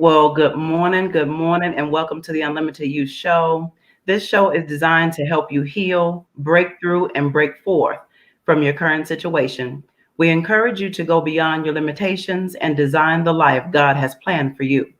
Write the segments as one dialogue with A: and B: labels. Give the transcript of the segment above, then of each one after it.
A: Well, good morning, and welcome to the Unlimited You Show. This show is designed to help you heal, break through, and break forth from your current situation. We encourage you to go beyond your limitations and design the life God has planned for you.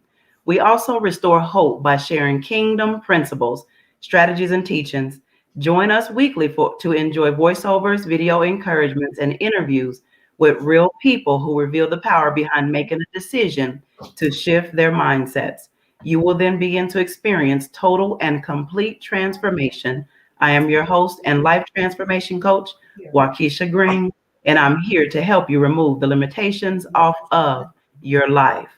A: We also restore hope by sharing kingdom principles, strategies, and teachings. Join us weekly to enjoy voiceovers, video encouragements, and interviews with real people who reveal the power behind making a decision to shift their mindsets. You will then begin to experience total and complete transformation. I am your host and life transformation coach, Waukesha Green, and I'm here to help you remove the limitations off of your life.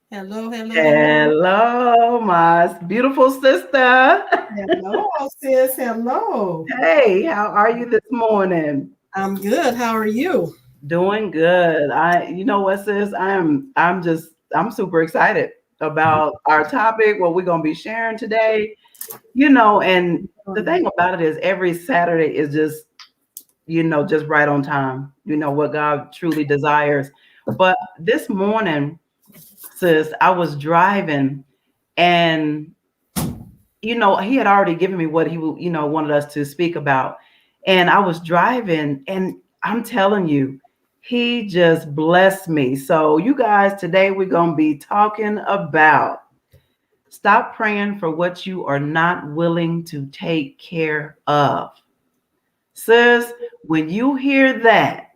B: Hello.
A: Hello, my beautiful sister.
B: Hello, sis. Hello.
A: Hey, how are you this morning?
B: I'm good. How are you?
A: Doing good. You know what, sis? I'm super excited about our topic, what we're gonna be sharing today. And the thing about it is every Saturday is just right on time. What God truly desires. But this morning, sis, I was driving and he had already given me what he wanted us to speak about. And I was driving and I'm telling you, he just blessed me. So you guys, today we're going to be talking about stop praying for what you are not willing to take care of. Sis, when you hear that,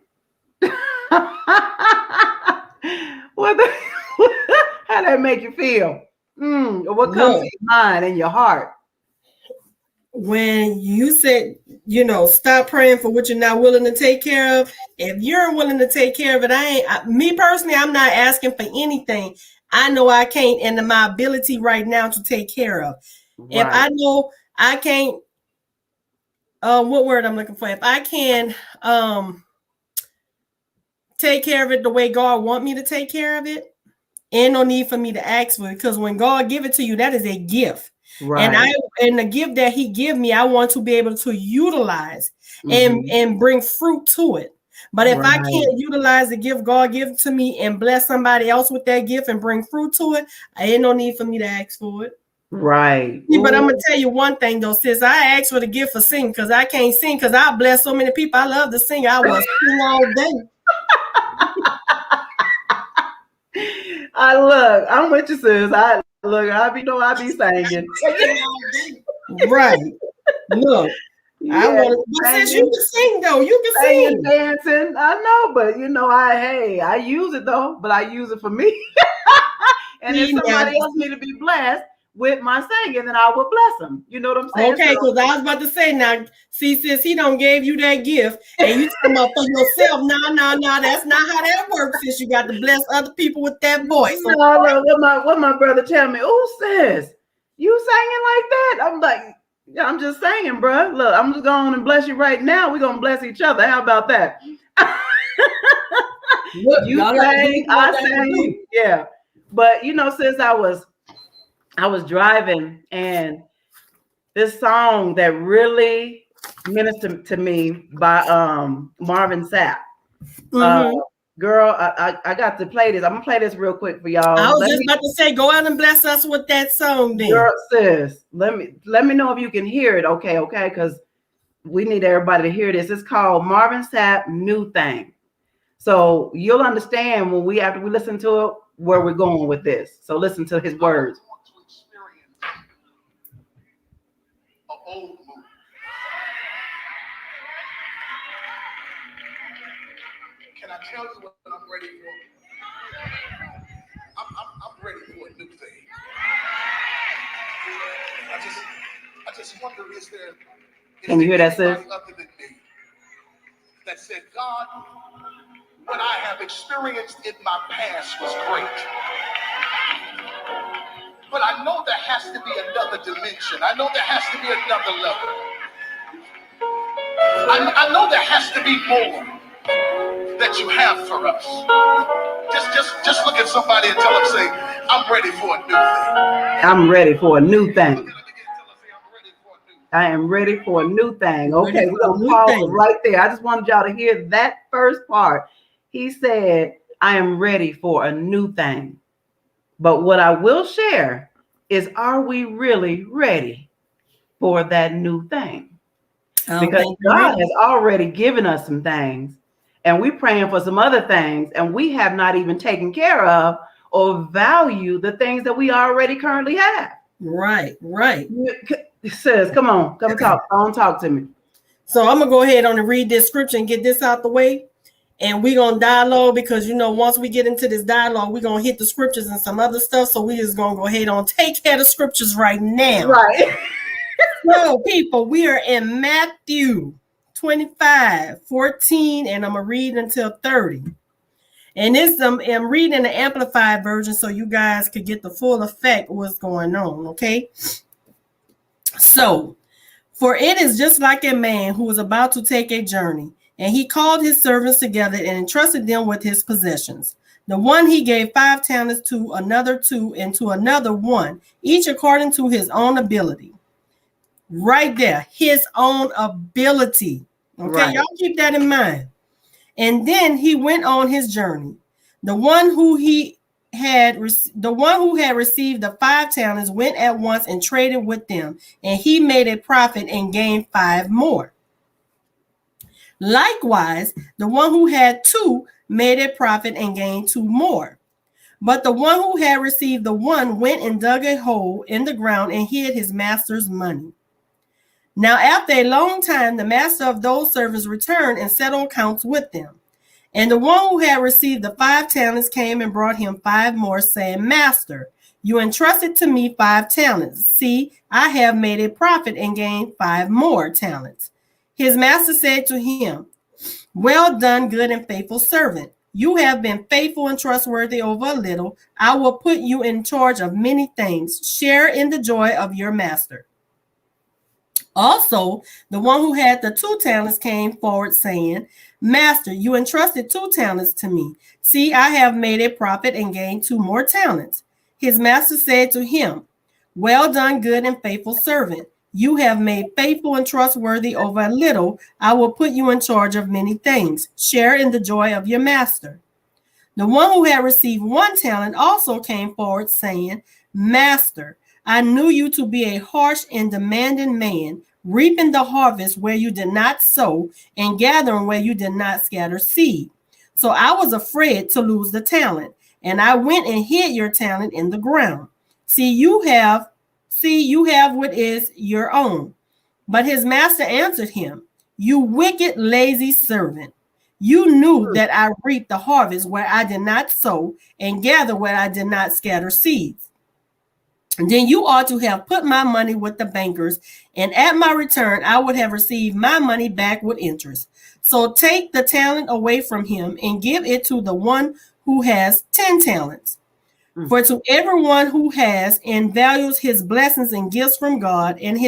A: what the, how that make you feel? What comes to your mind and your heart?
B: When you said, stop praying for what you're not willing to take care of. If you're willing to take care of it, me personally, I'm not asking for anything. I know I can't, and my ability right now to take care of. Right. If I know I can't, what word I'm looking for? If I can take care of it the way God want me to take care of it, ain't no need for me to ask for it, because when God give it to you, that is a gift. Right. And the gift that he give me, I want to be able to utilize and bring fruit to it. But if I can't utilize the gift God gives to me and bless somebody else with that gift and bring fruit to it, I ain't no need for me to ask for it.
A: Right.
B: But I'm gonna tell you one thing though, sis. I asked for the gift for singing because I can't sing, because I bless so many people. I love to sing. I was sing all day.
A: I'm with you, sis. I be singing.
B: Right. Look.
A: Yeah,
B: since you can sing though, you can sing.
A: Dancing. I know, but I use it though, but I use it for me. And if somebody else need to be blessed with my singing, then I will bless them. You know what I'm saying?
B: Okay, because I was about to say now, see, sis, he don't gave you that gift, and you talking about for yourself. No, that's not how that works. Sis, you got to bless other people with that voice.
A: Okay? No, what my brother tell me? Oh, sis, you singing like that? I'm like, yeah, I'm just saying, bro. Look, I'm just going and bless you right now. We're gonna bless each other. How about that? You sang, I sang, yeah. But since I was driving, and this song that really ministered to me by Marvin Sapp. Girl, I got to play this. I'm gonna play this real quick for y'all.
B: I was about to say, go out and bless us with that song then.
A: Girl, sis, let me know if you can hear it, okay, because we need everybody to hear this. It's called Marvin Sapp, New Thing. So you'll understand after we listen to it, where we're going with this. So listen to his words.
C: Old move. Can I tell you what I'm ready for? I'm ready for a new thing. I just wonder, is there
A: Can you hear that, sis?
C: other than me that said, God, what I have experienced in my past was great. But I know there has to be another dimension. I know there has to be another level. I know there has to be more that you have for us. Just look at somebody and tell them, say, I'm ready for a new thing.
A: I'm ready for a new thing. I am ready for a new thing. Okay, we're going to pause right there. I just wanted y'all to hear that first part. He said, I am ready for a new thing. But what I will share is, are we really ready for that new thing? Because God has already given us some things, and we're praying for some other things, and we have not even taken care of or value the things that we already currently have.
B: Right.
A: Sis, come talk to me.
B: So I'm gonna go ahead on and read this scripture and get this out the way. And we're gonna dialogue, because once we get into this dialogue, we're gonna hit the scriptures and some other stuff. So we just gonna go ahead on take care of the scriptures right now.
A: Right.
B: So, people, we are in Matthew 25:14, and I'm gonna read until 30. And this I'm reading the Amplified version so you guys could get the full effect of what's going on. Okay. So, for it is just like a man who was about to take a journey, and he called his servants together and entrusted them with his possessions. The one he gave 5 talents, to another 2, and to another 1, each according to his own ability. Right there, his own ability. Okay, right. Y'all keep that in mind. And then he went on his journey. The one who had received the 5 talents went at once and traded with them, and he made a profit and gained 5 more. Likewise, the one who had 2 made a profit and gained 2 more. But the one who had received the 1 went and dug a hole in the ground and hid his master's money. Now, after a long time, the master of those servants returned and settled accounts with them. And the one who had received the 5 talents came and brought him 5 more, saying, Master, you entrusted to me 5 talents. See, I have made a profit and gained 5 more talents. His master said to him, Well done, good and faithful servant. You have been faithful and trustworthy over a little. I will put you in charge of many things. Share in the joy of your master. Also, the one who had the 2 talents came forward, saying, Master, you entrusted 2 talents to me. See, I have made a profit and gained 2 more talents. His master said to him, Well done, good and faithful servant. You have made faithful and trustworthy over a little. I will put you in charge of many things. Share in the joy of your master. The one who had received 1 talent also came forward, saying, Master, I knew you to be a harsh and demanding man, reaping the harvest where you did not sow and gathering where you did not scatter seed. So I was afraid to lose the talent, and I went and hid your talent in the ground. See, you have what is your own. But his master answered him, You wicked, lazy servant. You knew that I reaped the harvest where I did not sow and gather where I did not scatter seeds. And then you ought to have put my money with the bankers, and at my return, I would have received my money back with interest. So take the talent away from him and give it to the one who has 10 talents. For to everyone who has and values his blessings and gifts from God and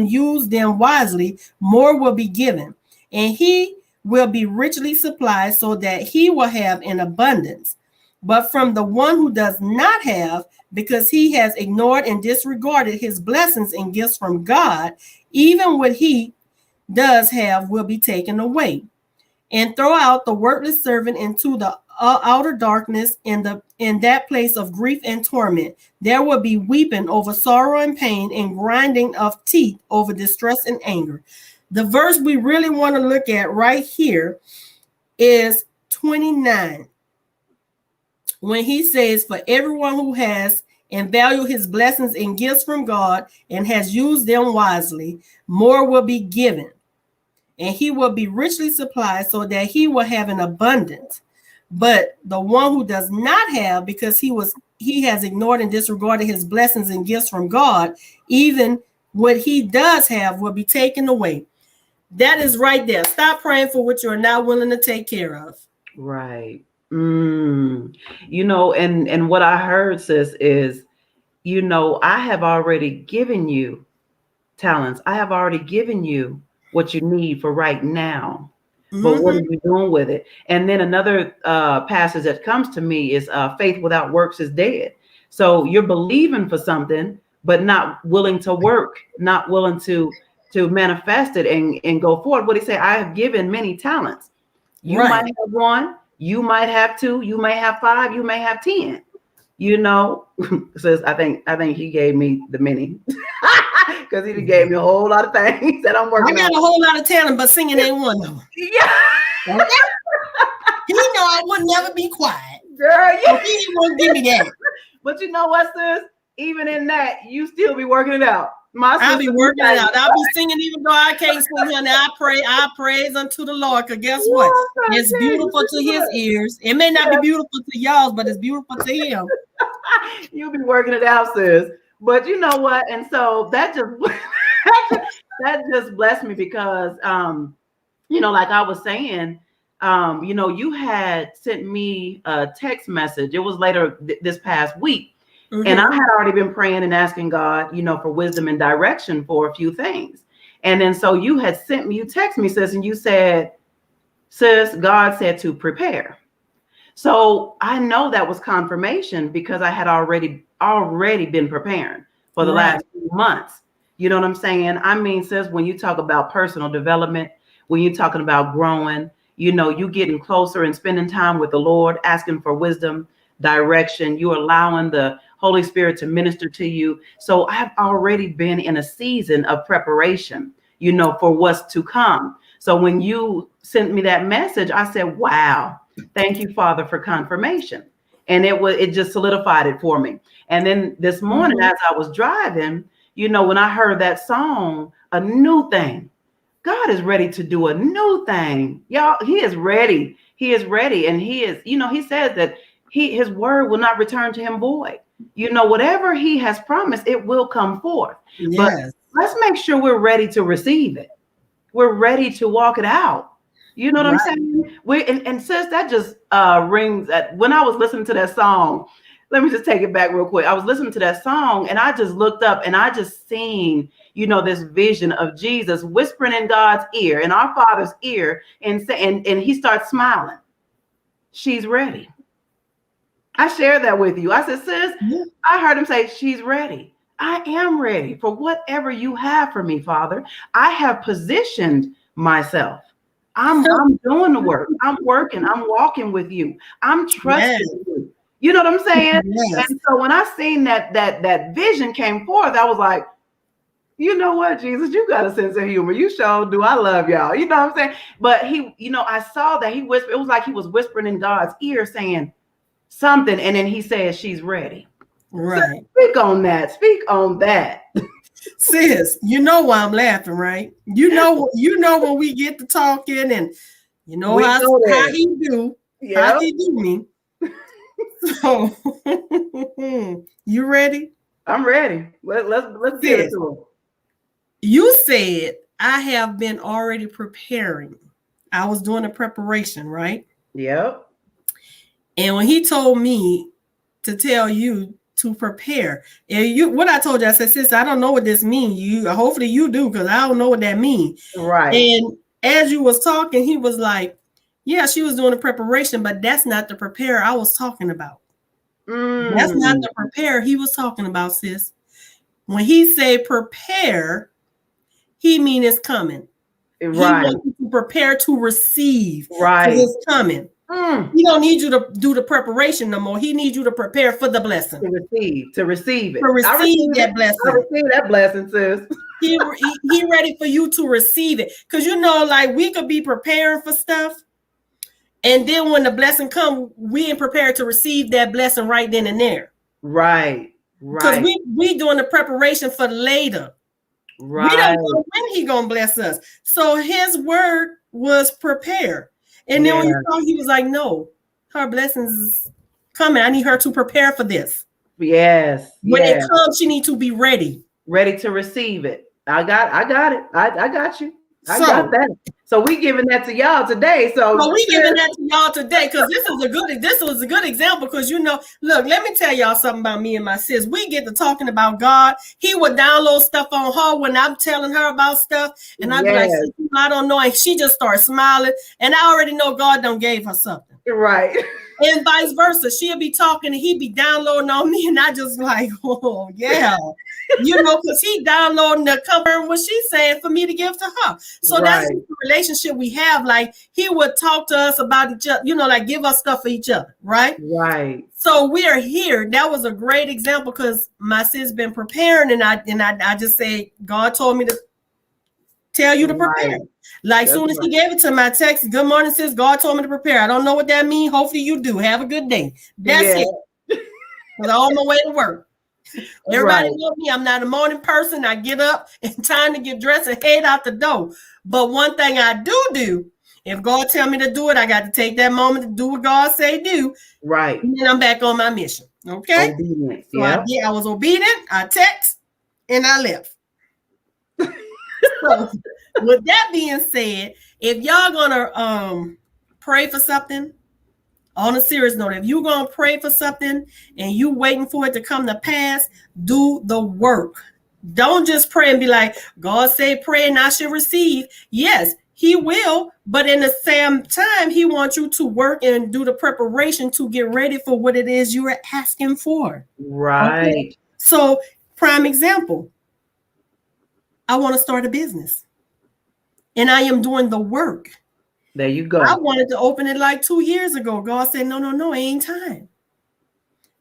B: use them wisely, more will be given, and he will be richly supplied so that he will have an abundance. But from the one who does not have, because he has ignored and disregarded his blessings and gifts from God, even what he does have will be taken away. And throw out the worthless servant into the outer darkness, in that place of grief and torment. There will be weeping over sorrow and pain, and grinding of teeth over distress and anger. The verse we really want to look at right here is 29. When he says, for everyone who has and value his blessings and gifts from God and has used them wisely, more will be given, and he will be richly supplied so that he will have an abundance. But the one who does not have, because he has ignored and disregarded his blessings and gifts from God, even what he does have will be taken away. That is right there. Stop praying for what you are not willing to take care of.
A: Right. And what I heard, sis, is, I have already given you talents. I have already given you what you need for right now. But what are you doing with it? And then another passage that comes to me is faith without works is dead. So you're believing for something, but not willing to work, not willing to manifest it and go forward. What he say? I have given many talents. You might have 1, You might have 2, you may have 5, you may have 10. You know, says I think he gave me the mini because he gave me a whole lot of things that I'm working on.
B: I got a whole lot of talent, but singing ain't one of them.
A: Yeah.
B: Okay? He know I would never be quiet.
A: Girl, yeah.
B: He won't give me that.
A: But you know what, sis? Even in that, you still be working it out.
B: I'll be working it out. I'll be singing even though I can't sing, honey. I praise unto the Lord. Because guess what? It's beautiful to his ears. It may not be beautiful to y'all, but it's beautiful to him.
A: You'll be working it out, sis. But you know what? And so that just blessed me because you know, like I was saying, you know, you had sent me a text message. It was later this past week. Mm-hmm. And I had already been praying and asking God, you know, for wisdom and direction for a few things. And then so you had sent me, you text me, sis, and you said, sis, God said to prepare. So I know that was confirmation because I had already been preparing for the last few months. You know what I'm saying? I mean, sis, when you talk about personal development, when you're talking about growing, you know, you getting closer and spending time with the Lord, asking for wisdom, direction, you allowing the Holy Spirit to minister to you. So I've already been in a season of preparation, you know, for what's to come. So when you sent me that message, I said, wow, thank you, Father, for confirmation. And it just solidified it for me. And then this morning, as I was driving, you know, when I heard that song, A New Thing, God is ready to do a new thing. Y'all, he is ready. He is ready. And he is, you know, he says that his word will not return to him void. You know, whatever he has promised, it will come forth. Yes. But let's make sure we're ready to receive it. We're ready to walk it out. You know what I'm saying? And sis, that just rings at when I was listening to that song. Let me just take it back real quick. I was listening to that song and I just looked up and I just seen, you know, this vision of Jesus whispering in God's ear, in our Father's ear, and he starts smiling. She's ready. I shared that with you. I said, sis, I heard him say, she's ready. I am ready for whatever you have for me, Father. I have positioned myself. I'm doing the work. I'm working. I'm walking with you. I'm trusting you. You know what I'm saying? Yes. And so when I seen that vision came forth, I was like, you know what, Jesus, you got a sense of humor. You sure do. I love y'all. You know what I'm saying? But he, you know, I saw that he whispered. It was like he was whispering in God's ear saying something. And then he says, she's ready. Right. So speak on that. Speak on that.
B: Sis, you know why I'm laughing, right? You know when we get to talking and you know how he do. Yep. How he do me. So you ready?
A: I'm ready. Let's get it to him.
B: You said I have been already preparing. I was doing a preparation, right?
A: Yep.
B: And when he told me to tell you to prepare, and what I told you, I said, sis, I don't know what this means. Hopefully you do, because I don't know what that means.
A: Right.
B: And as you was talking, he was like, yeah, she was doing a preparation, but that's not the prepare I was talking about. That's not the prepare he was talking about, sis. When he say prepare, he mean it's coming. Right. He wants you to prepare to receive. Right. It's coming. He don't need you to do the preparation no more. He needs you to prepare for the blessing.
A: To receive it.
B: To receive that blessing.
A: I receive that blessing, sis.
B: He ready for you to receive it. Because you know, like we could be preparing for stuff. And then when the blessing comes, we ain't prepared to receive that blessing right then and there.
A: Right.
B: Because we doing the preparation for later. Right. We don't know when he gonna bless us. So his word was prepare. And then when you saw, he was like, no, her blessings is coming. I need her to prepare for this.
A: Yes.
B: When it comes, she needs to be ready.
A: Ready to receive it. I got it. I got you. I got that. So we giving that to y'all today. So
B: we giving that to y'all today because this was a good example. Because you know, look, let me tell y'all something about me and my sis. We get to talking about God. He would download stuff on her when I'm telling her about stuff, and I'd be like, I don't know, and she just starts smiling, and I already know God done gave her something.
A: Right.
B: And vice versa. She'll be talking and he'd be downloading on me, and I just like, oh yeah. Because he downloading the cover what she's saying for me to give to her. So that's the relationship we have. Like he would talk to us about each other, like give us stuff for each other, right?
A: Right.
B: So we are here. That was a great example because my sis been preparing, and I just say God told me to tell you to prepare. Right. Like soon as he gave it to my text, good morning, sis. God told me to prepare. I don't know what that means. Hopefully you do. Have a good day. That's it. Because I'm on my way to work. Everybody knows me. I'm not a morning person. I get up and time to get dressed and head out the door. But one thing I do, if God tell me to do it, I got to take that moment to do what God say do.
A: Right.
B: And then I'm back on my mission. Okay.
A: Obedient.
B: So I was obedient. I text and I left. So with that being said, if y'all gonna pray for something, on a serious note, if you're gonna pray for something and you waiting for it to come to pass, do the work. Don't just pray and be like, God say pray and I should receive. Yes, he will, but in the same time, he wants you to work and do the preparation to get ready for what it is you are asking for.
A: Right.
B: Okay? So, prime example. I want to start a business and I am doing the work.
A: There you go.
B: I wanted to open it like 2 years ago. God said, no, ain't time.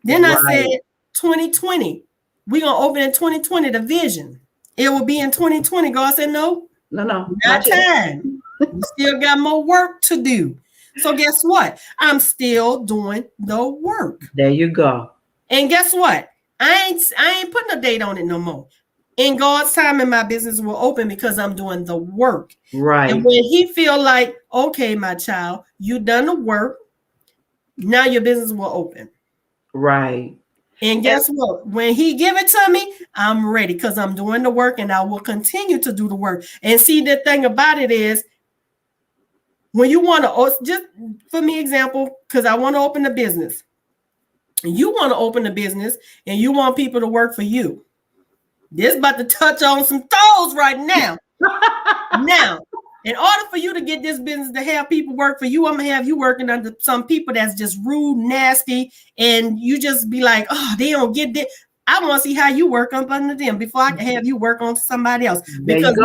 B: Then I said, 2020, we're going to open in 2020, the vision. It will be in 2020. God said, no, not time. You still got more work to do. So guess what? I'm still doing the work.
A: There you go.
B: And guess what? I ain't putting a date on it no more. In God's time, and my business will open because I'm doing the work.
A: Right.
B: And when he feel like, okay, my child, you done the work, now your business will open.
A: Right.
B: And guess what? When he give it to me, I'm ready because I'm doing the work and I will continue to do the work. And see, the thing about it is, when you want to, just for me example, because I want to open a business. You want to open a business and you want people to work for you. This about to touch on some toes right now. Now, in order for you to get this business to have people work for you, I'm going to have you working under some people that's just rude, nasty, and you just be like, oh, they don't get this. I want to see how you work up under them before I can have you work on somebody else. Because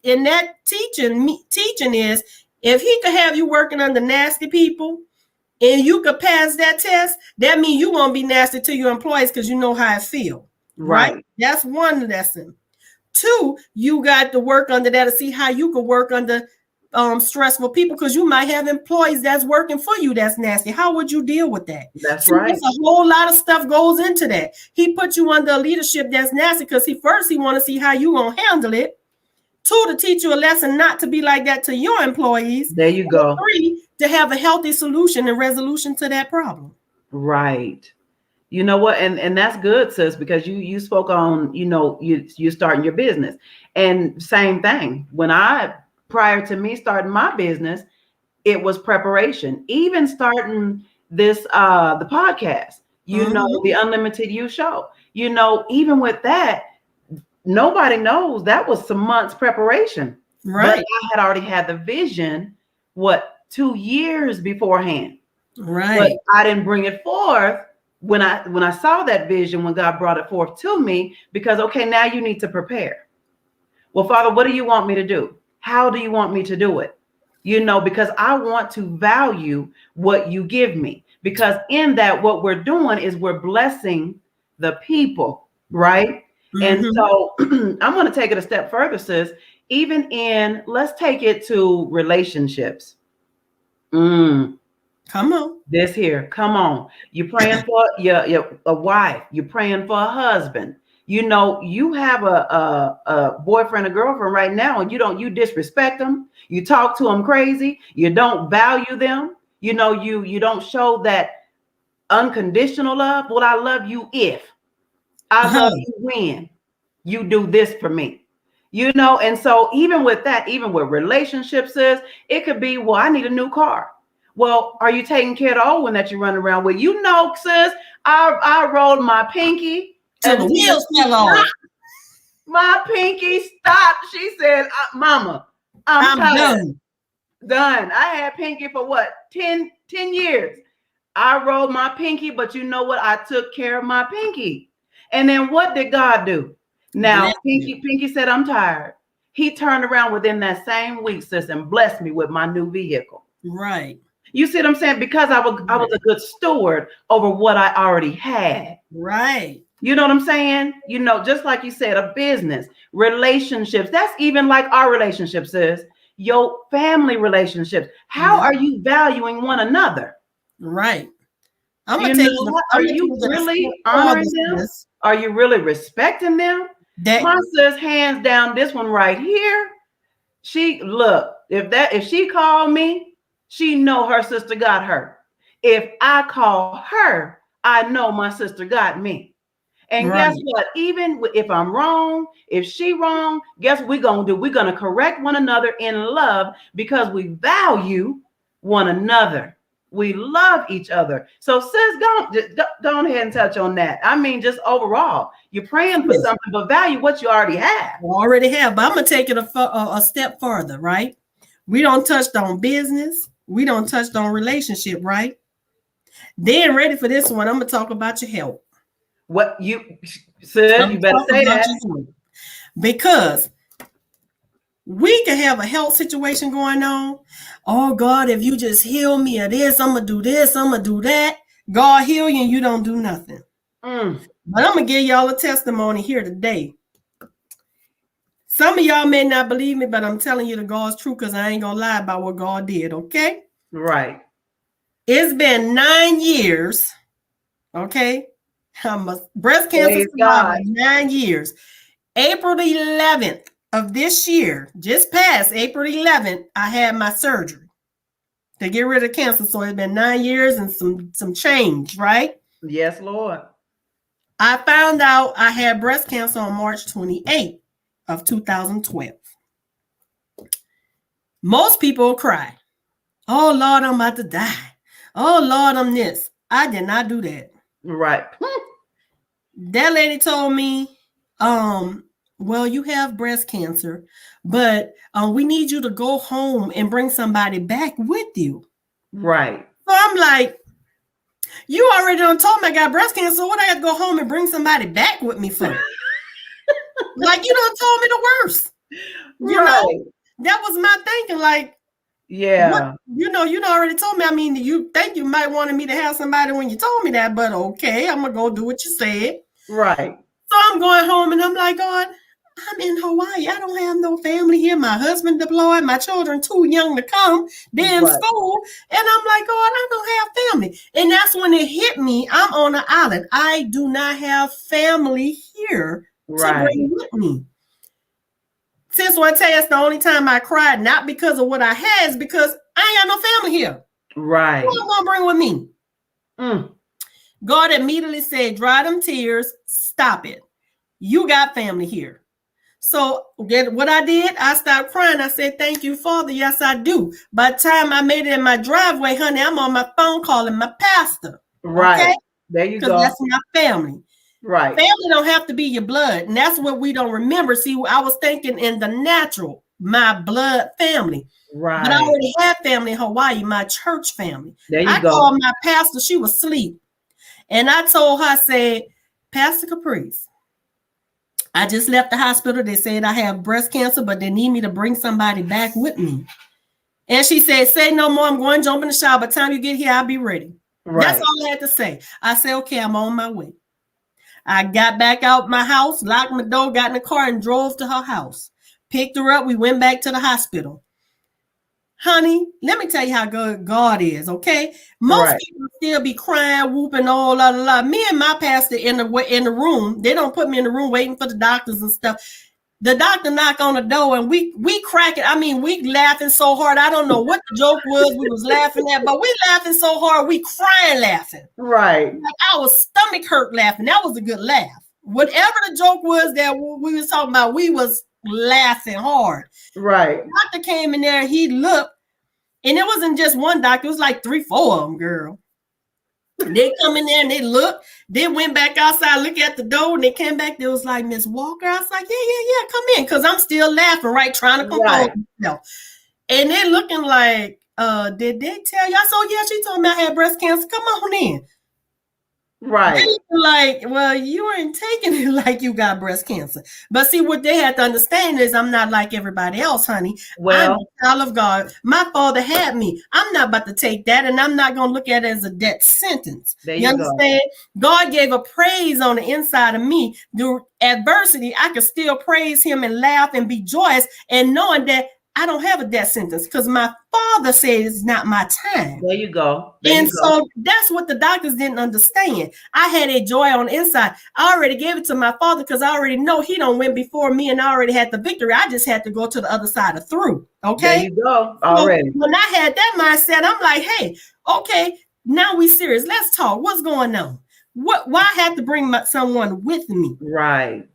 B: in that teaching is, if he could have you working under nasty people and you could pass that test, that means you won't be nasty to your employees because you know how it feels. Right. That's one lesson. 2, you got to work under that to see how you can work under stressful people because you might have employees that's working for you that's nasty. How would you deal with that?
A: That's right.
B: There's a whole lot of stuff goes into that. He put you under a leadership that's nasty because he want to see how you gonna handle it. 2, to teach you a lesson not to be like that to your employees.
A: There you go.
B: 3, to have a healthy solution and resolution to that problem.
A: Right. You know what? And that's good, sis, because you spoke on, you starting your business. And same thing. Prior to me starting my business, it was preparation. Even starting this, the podcast, the Unlimited You show, even with that, nobody knows that was some months preparation. Right. But I had already had the vision, 2 years beforehand.
B: Right.
A: But I didn't bring it forth when I saw that vision, when God brought it forth to me, because, okay, now you need to prepare. Well, Father, what do you want me to do? How do you want me to do it? Because I want to value what you give me, because in that, what we're doing is we're blessing the people, right? Mm-hmm. And so I'm going to take it a step further, sis, let's take it to relationships.
B: Come on.
A: This here. Come on. You're praying for a wife. You're praying for a husband. You have a boyfriend or girlfriend right now, and you disrespect them. You talk to them crazy. You don't value them. You don't show that unconditional love. Well, I love you if I love you when you do this for me. And so even with that, even with relationships, it could be, well, I need a new car. Well, are you taking care of the old one that you run around with? Sis, I rolled my pinky.
B: So the wheels fell off.
A: My pinky stopped. She said, Mama, I'm tired. Done. I had pinky for 10 years. I rolled my pinky, but you know what? I took care of my pinky. And then what did God do? Now, Pinky said, I'm tired. He turned around within that same week, sis, and blessed me with my new vehicle.
B: Right.
A: You see what I'm saying? Because I was a good steward over what I already had.
B: Right.
A: You know what I'm saying? You know, just like you said, a business, relationships. That's even like our relationships is your family relationships. How are you valuing one another?
B: Right. I'm
A: gonna take are you really honoring them? Are you really respecting them? My sis, hands down, this one right here. She look, if she called me, she know her sister got her. If I call her, I know my sister got me. And guess what? Even if I'm wrong, if she wrong, guess what we're gonna do? We're gonna correct one another in love because we value one another. We love each other. So sis, go ahead and touch on that. I mean, just overall, you're praying for something, but value what you already have.
B: But I'm gonna take it a step further, right? We don't touch on business. We don't touch on relationship, right? Then ready for this one, I'm gonna talk about your health.
A: What you said, you better say that.
B: Because we can have a health situation going on. Oh God, if you just heal me of this, I'm gonna do this, I'm gonna do that. God heal you and you don't do nothing. But I'm gonna give y'all a testimony here today. Some of y'all may not believe me, but I'm telling you the God's truth because I ain't gonna lie about what God did, okay?
A: Right.
B: It's been 9 years, okay? I'm a breast cancer survivor, 9 years. April the 11th of this year, just past April 11th, I had my surgery to get rid of cancer. So it's been 9 years and some change, right?
A: Yes, Lord.
B: I found out I had breast cancer on March 28th of 2012. Most people cry. Oh, Lord, I'm about to die. Oh, Lord, I'm this. I did not do that.
A: Right.
B: That lady told me, well, you have breast cancer, but we need you to go home and bring somebody back with you.
A: Right.
B: So I'm like, you already done told me I got breast cancer. So what I got to go home and bring somebody back with me for? Like, you done told me the worst. You know, that was my thinking. Like,
A: yeah,
B: you already told me. I mean, you think you might wanted me to have somebody when you told me that, but okay, I'm gonna go do what you said.
A: Right.
B: So I'm going home and I'm like, God, I'm in Hawaii. I don't have no family here. My husband deployed, my children too young to come. They're in school. And I'm like, God, I don't have family. And that's when it hit me. I'm on an island. I do not have family here to bring with me. Since I tell you, it's the only time I cried, not because of what I had, it's because I ain't got no family here.
A: Right.
B: Who am I gonna bring with me? God immediately said, dry them tears, stop it. You got family here. So what I did, I stopped crying. I said, thank you, Father. Yes, I do. By the time I made it in my driveway, honey, I'm on my phone calling my pastor.
A: Right.
B: Okay?
A: There you go.
B: Because that's my family.
A: Right.
B: Family don't have to be your blood. And that's what we don't remember. See, I was thinking in the natural, my blood family.
A: Right.
B: But I already had family in Hawaii, my church family.
A: There you
B: I
A: go.
B: called my pastor. She was asleep. And I told her, I said, Pastor Caprice, I just left the hospital. They said I have breast cancer, but they need me to bring somebody back with me. And she said, say no more. I'm going to jump in the shower. By the time you get here, I'll be ready. Right. That's all I had to say. I said, okay, I'm on my way. I got back out my house, locked my door, got in the car and drove to her house. Picked her up. We went back to the hospital. Honey, let me tell you how good God is, okay? Most people still be crying, whooping, all la la la. Me and my pastor in the room, they don't put me in the room waiting for the doctors and stuff. The doctor knocked on the door and we crack it. I mean, we laughing so hard. I don't know what the joke was we was laughing at, but we laughing so hard, we crying laughing.
A: Right.
B: Like our stomach hurt laughing. That was a good laugh. Whatever the joke was that we was talking about, we was laughing hard.
A: Right.
B: The doctor came in there, he looked, and it wasn't just one doctor, it was like 3-4 of them, girl. They come in there and they look, they went back outside, look at the door, and they came back. They was like, Miss Walker. I was like, yeah, come in. Because I'm still laughing, right? Trying to compose myself. And they looking like, did they tell you? I said, yeah, she told me I had breast cancer. Come on in.
A: Right.
B: Like, well, you ain't taking it like you got breast cancer. But see, what they had to understand is I'm not like everybody else, honey. I'm
A: Well,
B: a child of God. My father had me. I'm not about to take that, and I'm not going to look at it as a death sentence.
A: there
B: You
A: you go.
B: understand? God gave a praise on the inside of me. Through adversity, I could still praise him and laugh and be joyous, and knowing that I don't have a death sentence because my father said it's not my time.
A: There you go. There
B: And
A: you go.
B: so that's what the doctors didn't understand. I had a joy on the inside. I already gave it to my father because I already know he don't win before me, and I already had the victory. I just had to go to the other side of through. Okay.
A: There you go. Already.
B: So when I had that mindset, I'm like, hey, okay, now we serious. Let's talk. What's going on? Why I have to bring someone with me?
A: Right.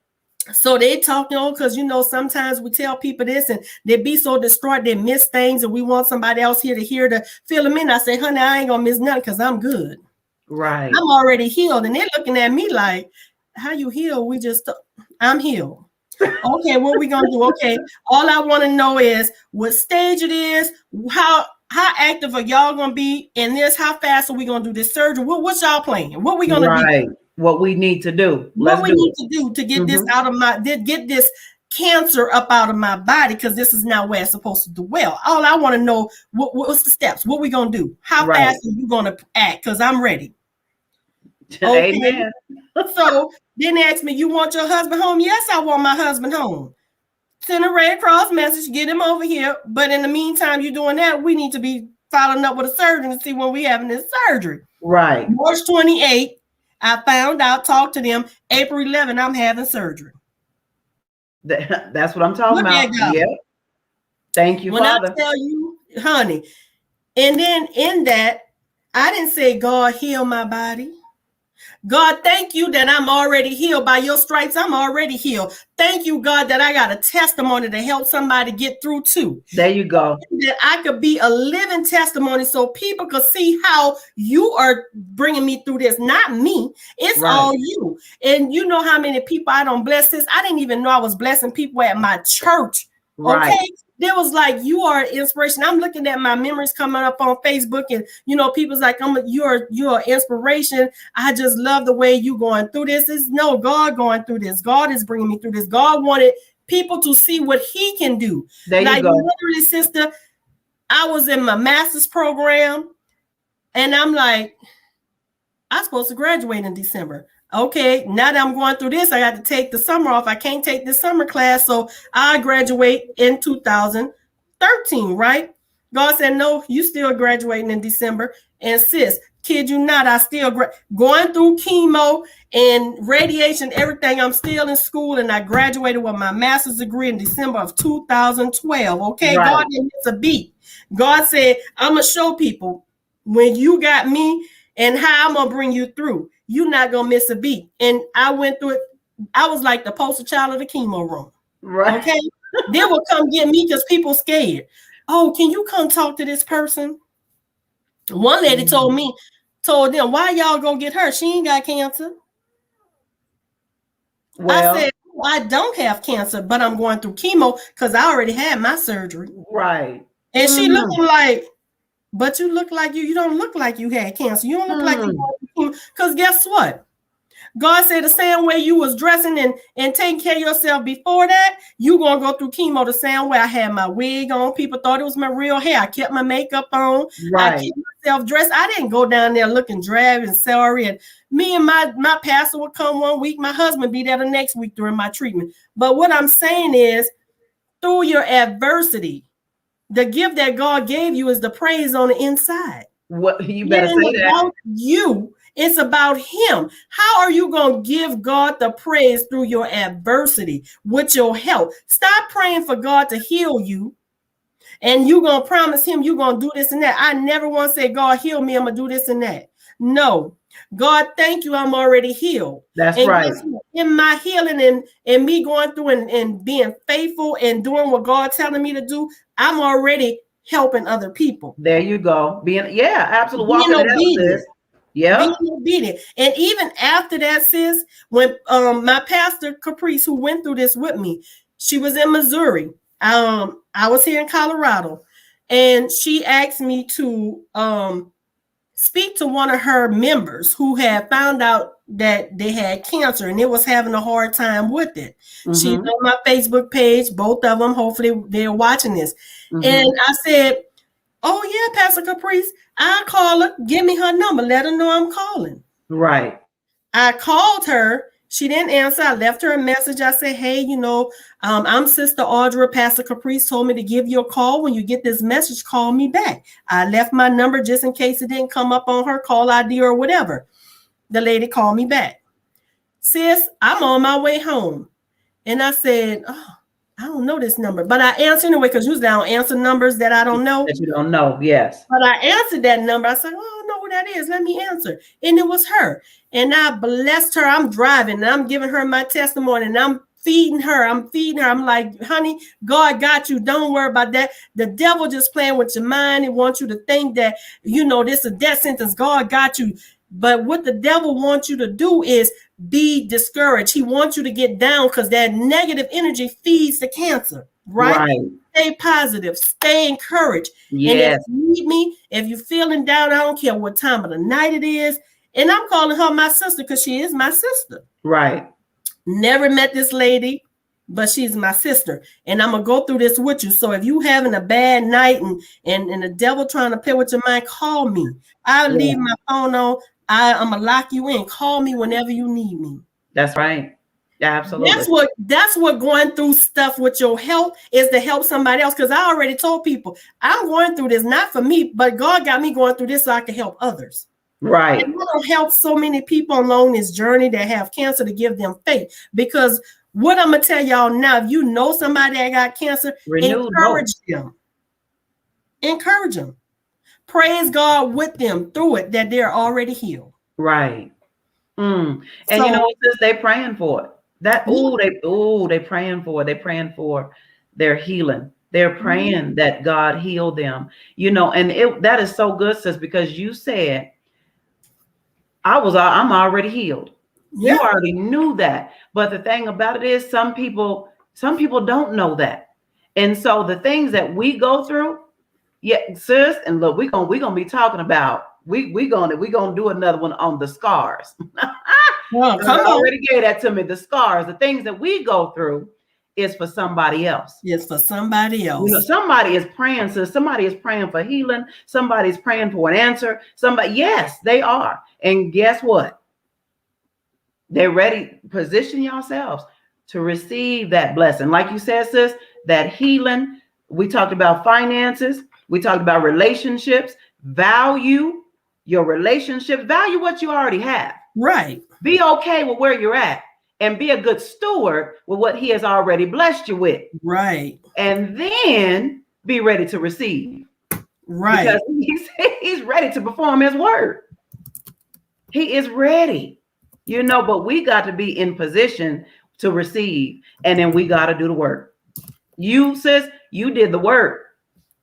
B: So they talk, because sometimes we tell people this and they be so distraught they miss things, and we want somebody else here to fill them in. I say, honey, I ain't gonna miss nothing because I'm good.
A: Right.
B: I'm already healed. And they're looking at me like, how you heal? I'm healed. Okay, what we gonna do? Okay, all I want to know is what stage it is, how active are y'all gonna be in this? How fast are we gonna do this surgery? What's y'all playing? What we gonna do?
A: What we need to do.
B: What we need to do to get this out of get this cancer up out of my body, because this is not where it's supposed to dwell. All I want to know, what's the steps? What we gonna do? How fast are you gonna act? Because I'm ready. Okay. Amen. So then they asked me, you want your husband home? Yes, I want my husband home. Send a Red Cross message, get him over here. But in the meantime, you're doing that, we need to be following up with a surgeon to see when we having this surgery.
A: Right.
B: March 28th. I found out, talked to them. April 11th, I'm having surgery.
A: That's what I'm talking about. Yep. Thank you,
B: when
A: Father.
B: I tell you, honey, and then in that, I didn't say, God, heal my body. God, thank you that I'm already healed. By your stripes, I'm already healed. Thank you, God, that I got a testimony to help somebody get through too.
A: There you go.
B: That I could be a living testimony so people could see how you are bringing me through this. Not me. It's all you. And you know how many people I don't bless this. I didn't even know I was blessing people at my church.
A: Right.
B: Okay. There was like, you are an inspiration. I'm looking at my memories coming up on Facebook, and people's like, you're an inspiration. I just love the way you going through this. It's no God going through this. God is bringing me through this. God wanted people to see what he can do.
A: There you go.
B: Literally, sister, I was in my master's program, and I'm like, I'm supposed to graduate in December. Okay, now that I'm going through this, I got to take the summer off. I can't take this summer class, so I graduate in 2013, right? God said, no, you still graduating in December. And sis, kid you not, I still going through chemo and radiation, everything. I'm still in school, and I graduated with my master's degree in December of 2012. Okay, right. God didn't miss a beat. God said, I'm going to show people when you got me and how I'm going to bring you through. You're not going to miss a beat. And I went through it. I was like the poster child of the chemo room.
A: Right.
B: Okay. They will come get me because people scared. Oh, can you come talk to this person? One lady told them, why y'all going to get her? She ain't got cancer. Well, I said, I don't have cancer, but I'm going through chemo because I already had my surgery.
A: Right.
B: And she looking like, but you look like you don't look like you had cancer. You don't look like you had chemo. Because guess what? God said the same way you was dressing and taking care of yourself before that, you going to go through chemo the same way. I had my wig on. People thought it was my real hair. I kept my makeup on. Right. I kept myself dressed. I didn't go down there looking drab and sorry. And me and my pastor would come one week. My husband be there the next week during my treatment. But what I'm saying is, through your adversity, the gift that God gave you is the praise on the inside.
A: What you better say that.
B: It's about him. How are you going to give God the praise through your adversity with your health? Stop praying for God to heal you. And you're going to promise him you're going to do this and that. I never want to say, God, heal me. I'm going to do this and that. No. God, thank you. I'm already healed.
A: That's right.
B: In my healing and me going through and being faithful and doing what God's telling me to do, I'm already helping other people.
A: There you go. Absolutely.
B: Being obedient.
A: Yeah.
B: Being obedient. And even after that, sis, when my pastor Caprice, who went through this with me, she was in Missouri. I was here in Colorado, and she asked me to speak to one of her members who had found out that they had cancer and it was having a hard time with it. She's on my Facebook page, both of them. Hopefully they're watching this. And I said, oh yeah, Pastor Caprice, I'll call her. Give me her number. Let her know I'm calling.
A: Right.
B: I called her. She didn't answer. I left her a message. I said, hey, I'm Sister Audra. Pastor Caprice told me to give you a call. When you get this message, call me back. I left my number just in case it didn't come up on her call ID or whatever. The lady called me back. Sis, I'm on my way home. And I said, oh, I don't know this number. But I answered anyway, because usually I don't answer numbers that I don't know.
A: That you don't know, yes.
B: But I answered that number. I said, oh, I don't know who that is. Let me answer. And it was her. And I blessed her. I'm driving and I'm giving her my testimony and I'm feeding her. I'm like, honey, God got you. Don't worry about that. The devil just playing with your mind and wants you to think that, this is a death sentence. God got you. But what the devil wants you to do is be discouraged. He wants you to get down because that negative energy feeds the cancer, right? Stay positive. Stay encouraged. Yes. And if you need me, if you're feeling down, I don't care what time of the night it is. And I'm calling her my sister because she is my sister.
A: Right.
B: Never met this lady, but she's my sister. And I'm going to go through this with you. So if you having a bad night and the devil trying to play with your mind, call me. I'll leave my phone on. I'm going to lock you in. Call me whenever you need me.
A: That's right. Yeah, absolutely.
B: That's what going through stuff with your health is to help somebody else. Because I already told people I'm going through this, not for me, but God got me going through this so I can help others.
A: Right.
B: And it'll help so many people along this journey that have cancer to give them faith. Because what I'm going to tell y'all now, if you know somebody that got cancer, encourage them. Encourage them. Praise God with them through it that they're already healed.
A: Right. And so, they're praying for it. They praying for it. They're praying for their healing. They're praying that God heal them. And that is so good, sis, because you said I'm already healed. Yeah. You already knew that. But the thing about it is some people don't know that. And so the things that we go through, sis, and look, we're gonna be talking about we're gonna do another one on the scars. Well, already gave that to me. The scars, the things that we go through is for somebody else.
B: It's for somebody else.
A: Somebody is praying, sis. Somebody is praying for healing. Somebody's praying for an answer. Yes, they are. And guess what? They're ready. Position yourselves to receive that blessing. Like you said, sis, that healing. We talked about finances. We talked about relationships. Value your relationships. Value what you already have.
B: Right.
A: Be okay with where you're at and be a good steward with what he has already blessed you with.
B: Right.
A: And then be ready to receive.
B: Right.
A: Because he's ready to perform his word. He is ready, but we got to be in position to receive. And then we got to do the work. You, sis, you did the work.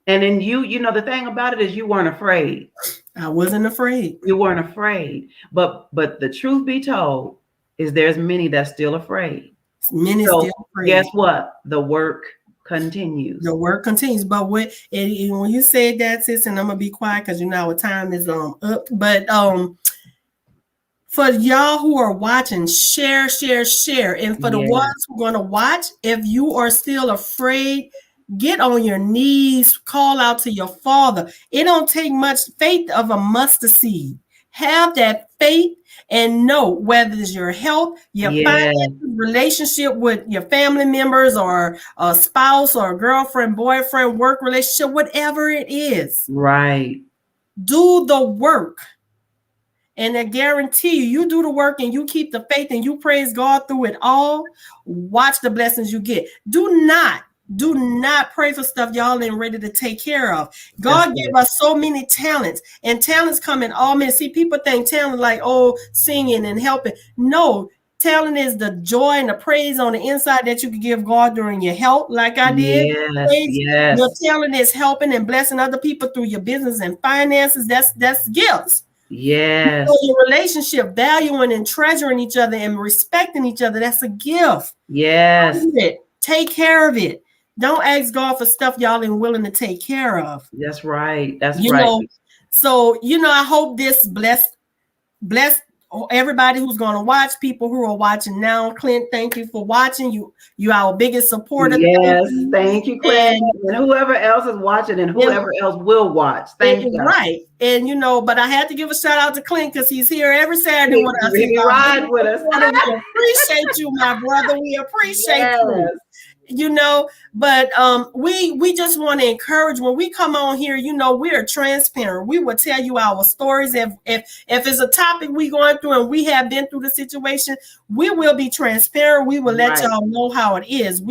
A: And then the thing about it is you weren't afraid.
B: I wasn't afraid.
A: You weren't afraid. But the truth be told is there's many that's still afraid. Still afraid. Guess what? The work continues.
B: The work continues. But when you said that, sis, and I'm gonna be quiet because our time is up. But for y'all who are watching, share. And for the ones who are gonna watch, if you are still afraid, get on your knees, call out to your Father. It don't take much faith of a mustard seed. Have that faith and know whether it's your health, your finances, relationship with your family members or a spouse or a girlfriend, boyfriend, work relationship, whatever it is.
A: Right.
B: Do the work. And I guarantee you do the work and you keep the faith and you praise God through it all. Watch the blessings you get. Do not pray for stuff y'all ain't ready to take care of. God gave us so many talents, and talents come in all men. See, people think talent like, singing and helping. No, talent is the joy and the praise on the inside that you can give God during your help, like I did. Yes. Your talent is helping and blessing other people through your business and finances. That's gifts.
A: Yes.
B: So your relationship, valuing and treasuring each other and respecting each other, that's a gift.
A: Yes.
B: Take care of it. Don't ask God for stuff y'all ain't willing to take care of.
A: That's right. That's right.
B: So, I hope this blessed everybody who's going to watch, people who are watching now. Clint, thank you for watching. You our biggest supporter.
A: Yes, thank you, Clint. And whoever else is watching and whoever else will watch. Thank you.
B: Right. And but I had to give a shout out to Clint because he's here every Saturday with us.
A: He rides with us.
B: We appreciate you, my brother. We appreciate you. But we just want to encourage when we come on here, we are transparent. We will tell you our stories. If it's a topic we going through and we have been through the situation, we will be transparent. We will let y'all know how it is.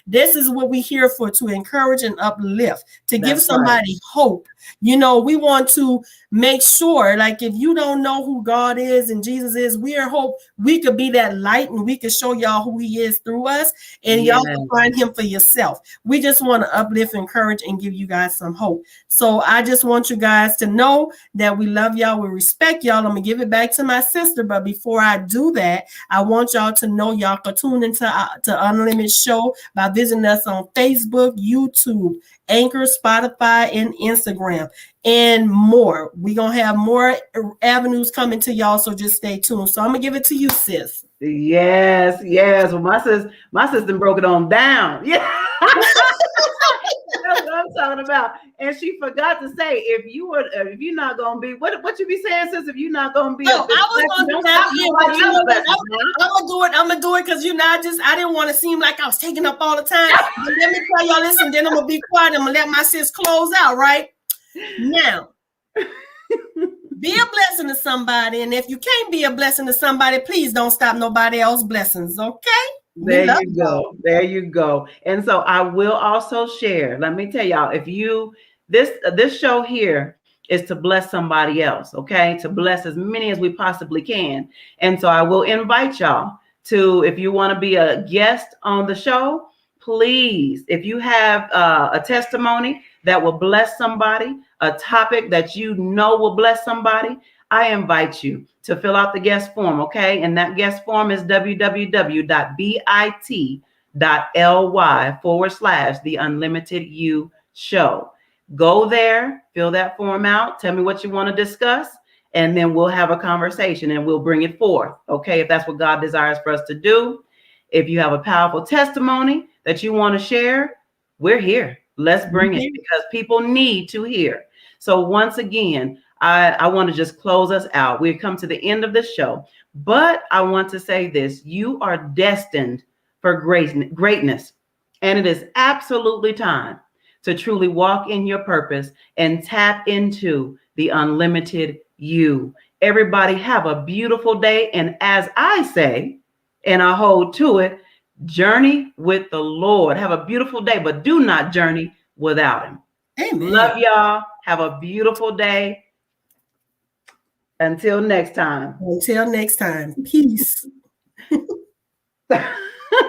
B: This is what we're here for, to encourage and uplift, to give somebody hope. We want to make sure, like, if you don't know who God is and Jesus is, we hope we could be that light and we could show y'all who he is through us, and y'all can find him for yourself. We just want to uplift, encourage, and give you guys some hope. So I just want you guys to know that we love y'all. We respect y'all. I'm going to give it back to my sister. But before I do that, I want y'all to know y'all can tune into to Unlimited Show by visiting us on Facebook, YouTube, Anchor, Spotify, and Instagram, and more. We're going to have more avenues coming to y'all, so just stay tuned. So I'm going to give it to you, sis.
A: Yes. Well, my sister broke it on down. Yeah. That's what I'm talking about. And she forgot to say, if you're not gonna be, what you be saying, sis? If you're not gonna be,
B: I was gonna do that. I'm gonna do it because I didn't want to seem like I was taking up all the time. But let me tell y'all this, and then I'm gonna be quiet. I'm gonna let my sis close out right now. Be a blessing to somebody, and if you can't be a blessing to somebody, please don't stop nobody else's blessings. Okay?
A: There you go. And so I will also share. Let me tell y'all, if this show here is to bless somebody else, okay? To bless as many as we possibly can. And so I will invite y'all to, if you want to be a guest on the show, please, if you have a testimony that will bless somebody, a topic that will bless somebody, I invite you to fill out the guest form, okay? And that guest form is www.bit.ly/The Unlimited You Show. Go there, fill that form out, tell me what you want to discuss, and then we'll have a conversation and we'll bring it forth, okay? If that's what God desires for us to do. If you have a powerful testimony that you want to share, we're here. Let's bring it, because people need to hear. So once again, I want to just close us out. We've come to the end of the show, but I want to say this: you are destined for greatness, and it is absolutely time to truly walk in your purpose and tap into the unlimited you. Everybody have a beautiful day, and as I say, and I hold to it, journey with the Lord. Have a beautiful day, but do not journey without him.
B: Amen.
A: Love y'all. Have a beautiful day. Until next time.
B: Peace.